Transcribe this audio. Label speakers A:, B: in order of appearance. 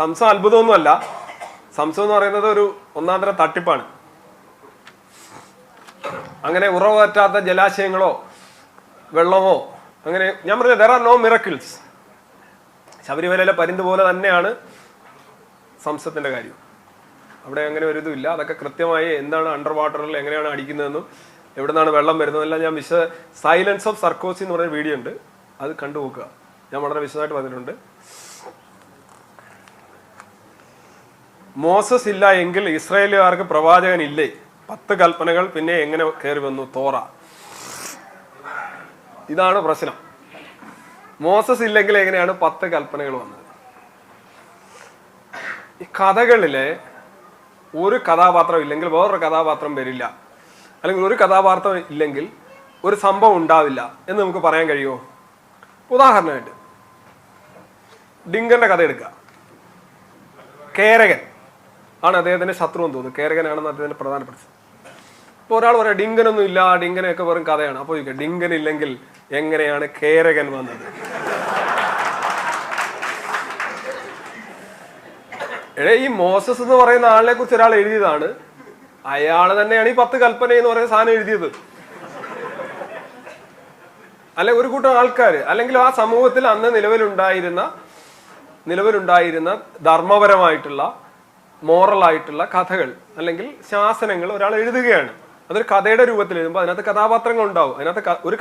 A: Zamzam അത്ഭുതമൊന്നുമല്ല. Zamzam എന്ന് പറയുന്നത് ഒരു ഒന്നാന്തരം തട്ടിപ്പാണ്. അങ്ങനെ ഉറവ് പറ്റാത്ത ജലാശയങ്ങളോ വെള്ളമോ അങ്ങനെ ഞാൻ പറഞ്ഞത് there are no miracles. ശബരിമലയിലെ പരിന്ത് പോലെ തന്നെയാണ് സംസത്തിന്റെ കാര്യം. അവിടെ അങ്ങനെ ഒരു ഇതുമില്ല. അതൊക്കെ കൃത്യമായി എന്താണ് അണ്ടർ വാട്ടറിൽ എങ്ങനെയാണ് അടിക്കുന്നതെന്നും എവിടെ നിന്നാണ് വെള്ളം വരുന്നതെല്ലാം ഞാൻ സൈലൻസ് ഓഫ് സർക്കോസി എന്ന് പറയുന്ന വീഡിയോ ഉണ്ട്, അത് കണ്ടുപോക്കുക. ഞാൻ വളരെ വിശദമായിട്ട് പറഞ്ഞിട്ടുണ്ട്. മോസസ് ഇല്ല എങ്കിൽ ഇസ്രായേലുകാർക്ക് പ്രവാചകൻ ഇല്ലേ? 10 കൽപ്പനകൾ പിന്നെ എങ്ങനെ കയറി വന്നു? തോറ. ഇതാണ് പ്രശ്നം. മോസസ് ഇല്ലെങ്കിൽ എങ്ങനെയാണ് 10 കൽപ്പനകൾ വന്നത്? ഈ കഥകളിലെ ഒരു കഥാപാത്രം ഇല്ലെങ്കിൽ വേറൊരു കഥാപാത്രം വരില്ല, അല്ലെങ്കിൽ ഒരു കഥാപാത്രം ഇല്ലെങ്കിൽ ഒരു സംഭവം ഉണ്ടാവില്ല എന്ന് നമുക്ക് പറയാൻ കഴിയുമോ? ഉദാഹരണമായിട്ട് ഡിങ്കന്റെ കഥ എടുക്കുക. കേരകൻ ആണ് അദ്ദേഹത്തിന്റെ ശത്രു എന്ന് തോന്നുന്നു. കേരകനാണെന്ന് അദ്ദേഹത്തിന്റെ പ്രധാനപ്പെട്ട. ഇപ്പോൾ ഒരാൾ പറയാം ഡിങ്കനൊന്നും ഇല്ല, ഡിങ്കനൊക്കെ വെറും കഥയാണ്. അപ്പോൾ ഡിങ്കൻ ഇല്ലെങ്കിൽ എങ്ങനെയാണ് കേരകൻ വന്നത്? ഈ മോസസ് എന്ന് പറയുന്ന ആളിനെ കുറിച്ച് ഒരാൾ എഴുതിയതാണ്. അയാൾ തന്നെയാണ് ഈ 10 കൽപ്പന എന്ന് പറയുന്ന സാധനം എഴുതിയത്. അല്ലെ ഒരു കൂട്ടം ആൾക്കാർ, അല്ലെങ്കിൽ ആ സമൂഹത്തിൽ അന്ന് നിലവിലുണ്ടായിരുന്ന ധർമ്മപരമായിട്ടുള്ള മോറലായിട്ടുള്ള കഥകൾ അല്ലെങ്കിൽ ശാസനങ്ങൾ ഒരാൾ എഴുതുകയാണ്. അതൊരു കഥയുടെ രൂപത്തിൽ എഴുതുമ്പോൾ അതിനകത്ത് കഥാപാത്രങ്ങൾ ഉണ്ടാവും. അതിനകത്ത് ഒരു